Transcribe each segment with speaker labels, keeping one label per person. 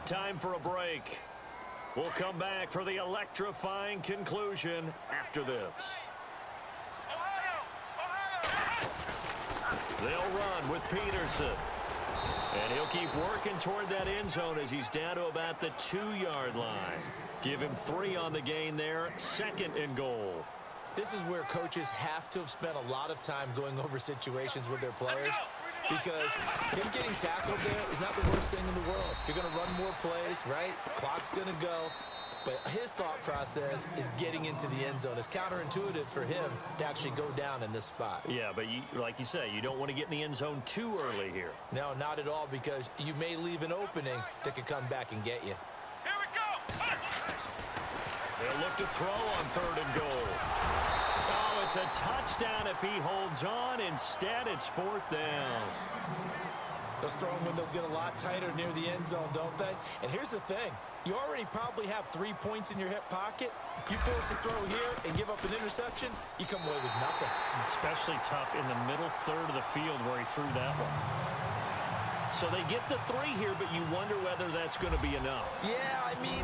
Speaker 1: Time for a break. We'll come back for the electrifying conclusion after this. They'll run with Peterson. And he'll keep working toward that end zone as he's down to about the 2-yard line. Give him 3 on the gain there, 2nd and goal.
Speaker 2: This is where coaches have to have spent a lot of time going over situations with their players, because him getting tackled there is not the worst thing in the world. You're going to run more plays, right? Clock's going to go. But his thought process is getting into the end zone. It's counterintuitive for him to actually go down in this spot.
Speaker 1: Yeah, but like you say, you don't want to get in the end zone too early here.
Speaker 2: No, not at all, because you may leave an opening that could come back and get you.
Speaker 3: Here we go.
Speaker 1: They'll look to throw on 3rd and goal. Oh, it's a touchdown if he holds on. Instead, it's 4th down.
Speaker 2: Those throwing windows get a lot tighter near the end zone, don't they? And here's the thing. You already probably have 3 points in your hip pocket. You force a throw here and give up an interception, you come away with nothing.
Speaker 1: Especially tough in the middle third of the field where he threw that one. So they get the 3 here, but you wonder whether that's going to be enough.
Speaker 2: Yeah, I mean,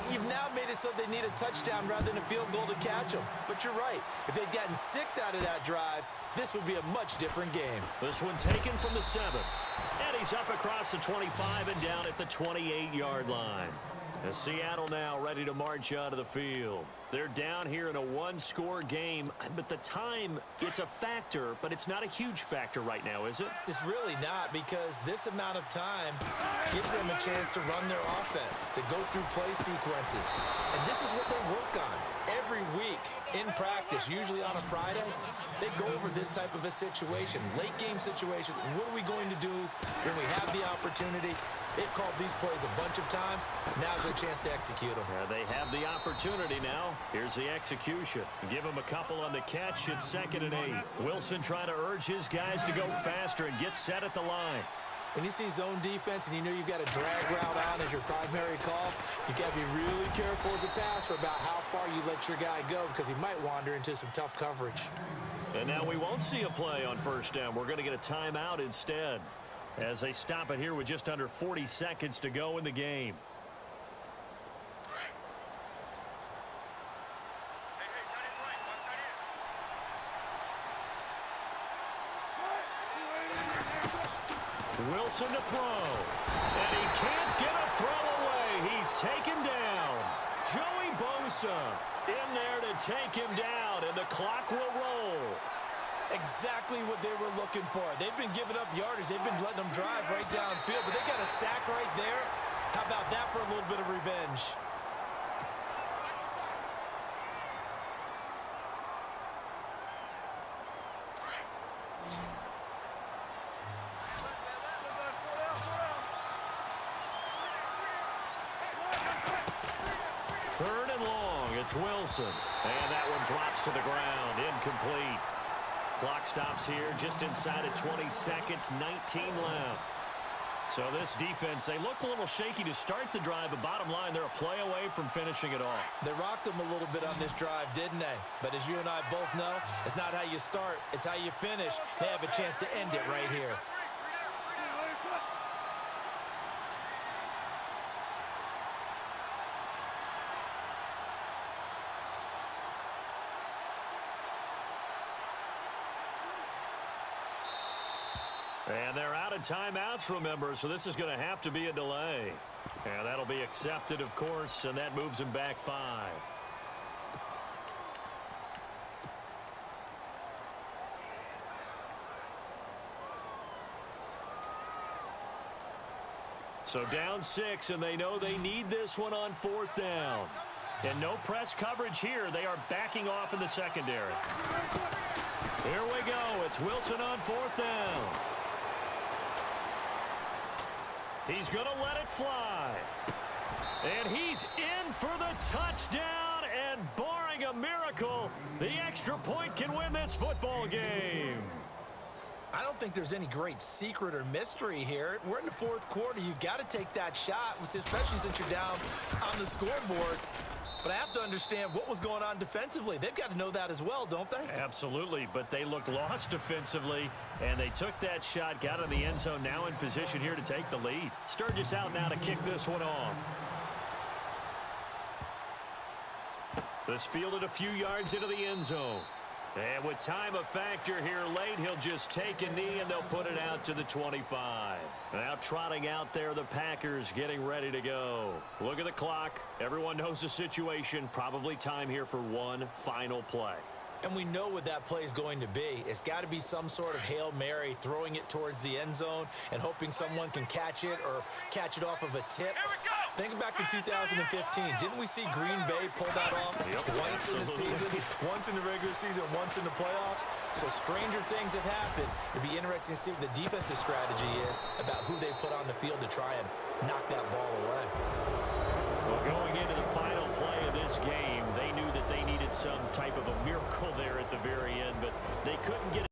Speaker 2: you've now made it so they need a touchdown rather than a field goal to catch them. But you're right. If they'd gotten 6 out of that drive, this would be a much different game.
Speaker 1: This one taken from the 7. And he's up across the 25 and down at the 28-yard line. As Seattle now ready to march out of the field. They're down here in a 1-score game, but the time, it's a factor, but it's not a huge factor right now, is it?
Speaker 2: It's really not, because this amount of time gives them a chance to run their offense, to go through play sequences. And this is what they work on every week in practice, usually on a Friday. They go over this type of a situation, late game situation. What are we going to do when we have the opportunity? They've called these plays a bunch of times. Now's their chance to execute them.
Speaker 1: They have the opportunity now. Here's the execution. Give them a couple on the catch. It's 2nd and 8. Wilson trying to urge his guys to go faster and get set at the line.
Speaker 2: When you see zone defense and you know you've got a drag route on as your primary call, you've got to be really careful as a passer about how far you let your guy go, because he might wander into some tough coverage.
Speaker 1: And now we won't see a play on 1st down. We're going to get a timeout instead, as they stop it here with just under 40 seconds to go in the game. Wilson to throw. And he can't get a throw away. He's taken down. Joey Bosa in there to take him down, and the clock will roll.
Speaker 2: Exactly what they were looking for. They've been giving up yardage. They've been letting them drive right downfield, but they got a sack right there. How about that for a little bit of revenge?
Speaker 1: Third and long, it's Wilson. And that one drops to the ground, incomplete. Clock stops here just inside of 20 seconds, 19 left. So this defense, they look a little shaky to start the drive, but bottom line, they're a play away from finishing it off.
Speaker 2: They rocked them a little bit on this drive, didn't they? But as you and I both know, it's not how you start, it's how you finish. They have a chance to end it right here.
Speaker 1: And they're out of timeouts, remember, so this is going to have to be a delay. And that'll be accepted, of course, and that moves him back 5. So down 6, and they know they need this one on 4th down. And no press coverage here. They are backing off in the secondary. Here we go. It's Wilson on 4th down. He's going to let it fly. And he's in for the touchdown. And barring a miracle, the extra point can win this football game.
Speaker 2: I don't think there's any great secret or mystery here. We're in the fourth quarter. You've got to take that shot, especially since you're down on the scoreboard. But I have to understand what was going on defensively. They've got to know that as well, don't they?
Speaker 1: Absolutely, but they looked lost defensively, and they took that shot, got in the end zone, now in position here to take the lead. Sturgis out now to kick this one off. This fielded a few yards into the end zone. And with time a factor here late, he'll just take a knee, and they'll put it out to the 25. Now trotting out there, the Packers getting ready to go. Look at the clock. Everyone knows the situation. Probably time here for one final play.
Speaker 2: And we know what that play is going to be. It's got to be some sort of Hail Mary, throwing it towards the end zone and hoping someone can catch it or catch it off of a tip. Think back to 2015. Didn't we see Green Bay pull that off twice in the season, once in the regular season, once in the playoffs? So stranger things have happened. It'd be interesting to see what the defensive strategy is about who they put on the field to try and knock that ball away.
Speaker 1: Well, going into the final play of this game, they knew that they needed some type of a miracle there at the very end, but they couldn't get it.